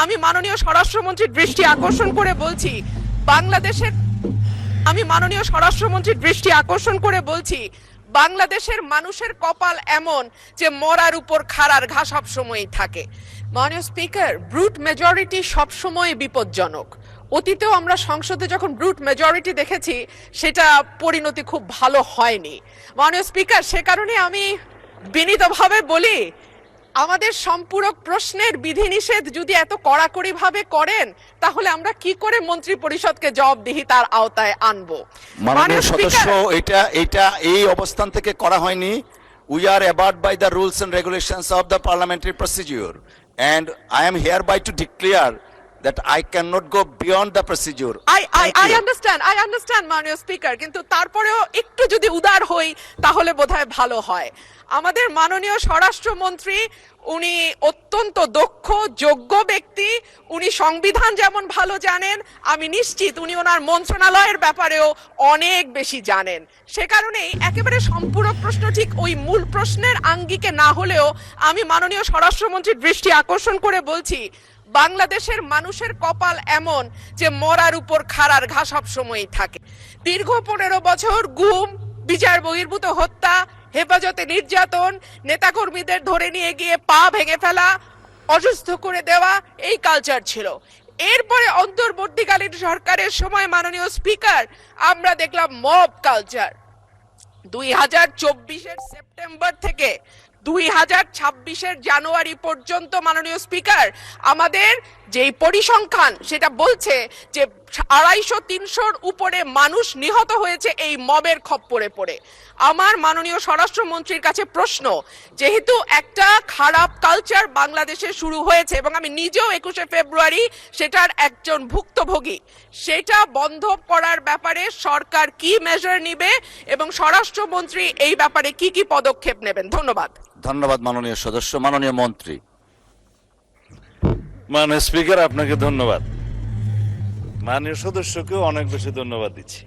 আমি মাননীয় স্বরাষ্ট্রমন্ত্রীর দৃষ্টি আকর্ষণ করে বলছি বাংলাদেশের আমি মাননীয় স্বরাষ্ট্রমন্ত্রীর দৃষ্টি আকর্ষণ করে বলছি বাংলাদেশের মানুষের কপাল এমন যে মরার উপর খাড়ার ঘা সব সময়ই থাকে। মাননীয় স্পিকার, ব্রুট মেজরিটি সবসময় বিপজ্জনক। অতীতেও আমরা সংসদে যখন ব্রুট মেজরিটি দেখেছি সেটা পরিণতি খুব ভালো হয়নি। মাননীয় স্পিকার, সে কারণে আমি বিনীতভাবে বলি আমাদের সম্পূরক প্রশ্নের বিধিনিষেধ যদি এত কড়াকড়ি ভাবে করেন তাহলে আমরা কি করে মন্ত্রী পরিষদকে জবাবদিহিতার আওতায় আনবো? মাননীয় সদস্য, এটা এই অবস্থান থেকে করা হয়নি। We are abide by the rules and regulations of the parliamentary procedure, and I am hereby to declare that I cannot go beyond the procedure. I understand মাননীয় স্পিকার, কিন্তু তারপরেও একটু যদি উদার হই তাহলে বোধহয় ভালো হয়। আমাদের মাননীয় স্বরাষ্ট্রমন্ত্রী উনি অত্যন্ত দক্ষ যোগ্য ব্যক্তি, উনি সংবিধান যেমন ভালো জানেন আমি নিশ্চিত উনি ওনার মন্ত্রণালয়ের ব্যাপারেও অনেক বেশি জানেন। সে কারণেই একেবারে সম্পূরক প্রশ্ন ঠিক ওই মূল প্রশ্নের আঙ্গিকে না হলেও আমি মাননীয় স্বরাষ্ট্রমন্ত্রীর দৃষ্টি আকর্ষণ করে বলছি বাংলাদেশের মানুষের কপাল এমন যে মরার উপর খাড়ার ঘা সব সময়ই থাকে। দীর্ঘ 15 বছর গুম, বিচার বহির্ভূত হত্যা, হেফাজতে নির্যাতন, নেতাকর্মীদের ধরে নিয়ে গিয়ে পা ভেঙে ফেলা, অসুস্থ করে দেওয়া, এই কালচার ছিল। এরপরে অন্তর্বর্তীকালীন সরকারের সময় মাননীয় স্পিকার আমরা দেখলাম মব কালচার। 2024-এর সেপ্টেম্বর থেকে 2026-এর জানুয়ারি পর্যন্ত মাননীয় স্পিকার আমাদের যেই পরিসংখ্যান সেটা বলছে যে 250-300-র উপরে মানুষ নিহত হয়েছে এই মবের খপ্পরে পড়ে। আমার মাননীয় স্বরাষ্ট্রমন্ত্রীর কাছে প্রশ্ন, যেহেতু একটা খারাপ কালচার বাংলাদেশে শুরু হয়েছে এবং আমি নিজেও 21শে ফেব্রুয়ারি সেটার একজন ভুক্তভোগী, সেটা বন্ধ করার ব্যাপারে সরকার কি মেজার নিবে এবং স্বরাষ্ট্রমন্ত্রী এই ব্যাপারে কি কি পদক্ষেপ নেবেন? ধন্যবাদ। ধন্যবাদ মাননীয় সদস্য। মাননীয় মন্ত্রী। মাননীয় স্পিকার, আপনাকে ধন্যবাদ। মাননীয় সদস্যকেও অনেক বেশি ধন্যবাদ দিচ্ছি।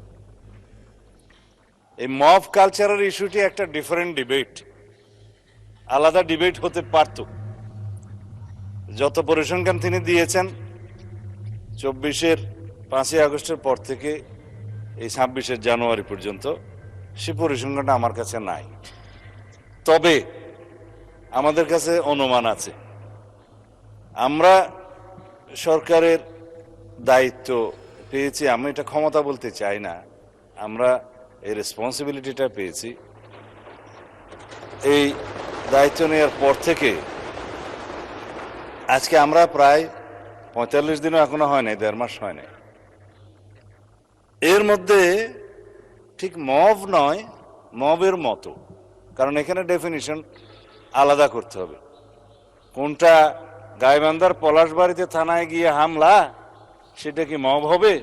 এই মব কালচারের ইস্যুটি একটা ডিফারেন্ট ডিবেট, আলাদা ডিবেট হতে পারত। যত পরিসংখ্যান তিনি দিয়েছেন 24-এর 5ই আগস্টের পর থেকে এই 26-এর জানুয়ারি পর্যন্ত, সে পরিসংখ্যানটা আমার কাছে নাই। তবে আমাদের কাছে অনুমান আছে। আমরা সরকারের দায়িত্ব পেয়েছি, আমি এটা ক্ষমতা বলতে চাই না, আমরা এই রেসপন্সিবিলিটিটা পেয়েছি। এই দায়িত্ব নেওয়ার পর থেকে আজকে আমরা প্রায় 45 দিনও এখনো হয় নাই, 1.5 মাস হয় নাই। এর মধ্যে ঠিক মব নয়, মবের মতো, কারণ এখানে ডেফিনিশন আলাদা করতে হবে। কোনটা গাইবান্ধার পলাশবাড়িতে থানায় গিয়ে হামলা, সেটা কি মব হবে?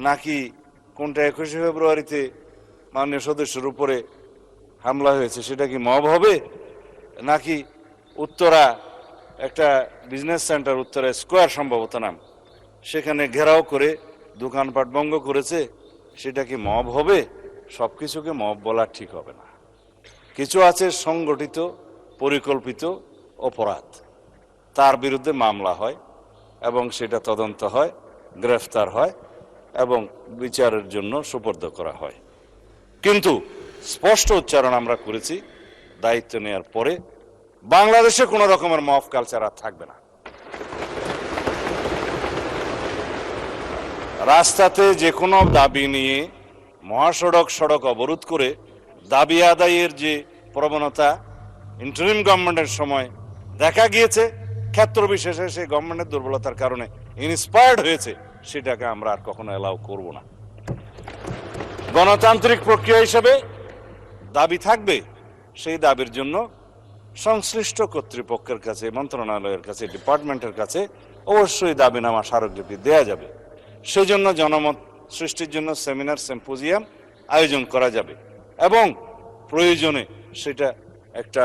নাকি কোনটা 21শে ফেব্রুয়ারিতে মাননীয় সদস্যের উপরে হামলা হয়েছে সেটা কি মব হবে? নাকি উত্তরা একটা বিজনেস সেন্টার, উত্তরা স্কোয়ার সম্ভবত নাম, সেখানে ঘেরাও করে দোকানপাট ভঙ্গ করেছে, সেটা কি মব হবে? সব কিছুকে মব বলা ঠিক হবে না। কিছু আছে সংগঠিত পরিকল্পিত অপরাধ, তার বিরুদ্ধে মামলা হয় এবং সেটা তদন্ত হয়, গ্রেফতার হয় এবং বিচারের জন্য সুপর্দ করা হয়। কিন্তু স্পষ্ট উচ্চারণ আমরা করেছি দায়িত্ব নেওয়ার পরে, বাংলাদেশে কোনো রকমের মব কালচার আর থাকবে না। রাস্তাতে যে কোনো দাবি নিয়ে মহাসড়ক সড়ক অবরোধ করে দাবি আদায়ের যে প্রবণতা ইন্টারিম গভর্নমেন্টের সময় দেখা গিয়েছে, ক্ষেত্র বিশেষে সেই গভর্নমেন্টের দুর্বলতার কারণে ইন্সপায়ার্ড হয়েছে, সেটাকে আমরা আর কখনো অ্যালাউ করব না। গণতান্ত্রিক প্রক্রিয়া হিসেবে দাবি থাকবে, সেই দাবির জন্য সংশ্লিষ্ট কর্তৃপক্ষের কাছে, মন্ত্রণালয়ের কাছে, ডিপার্টমেন্টের কাছে অবশ্যই দাবিনামা স্মারকলিপি দেয়া যাবে। সেই জন্য জনমত সৃষ্টির জন্য সেমিনার, সিম্পোজিয়াম আয়োজন করা যাবে এবং প্রয়োজনে সেটা একটা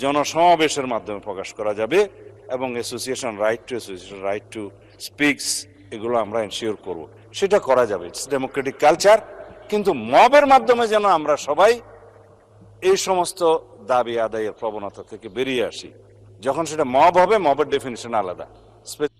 জনসমাবেশের মাধ্যমে প্রকাশ করা যাবে এবং অ্যাসোসিয়েশন রাইট টু স্পিকস, এগুলো আমরা এনশিওর করব, সেটা করা যাবে। It's Democratic culture. কিন্তু মবের মাধ্যমে যেন আমরা সবাই এই সমস্ত দাবি আদায়ের প্রবণতা থেকে বেরিয়ে আসি। যখন সেটা মব হবে, মবের ডেফিনিশন আলাদা। স্পে-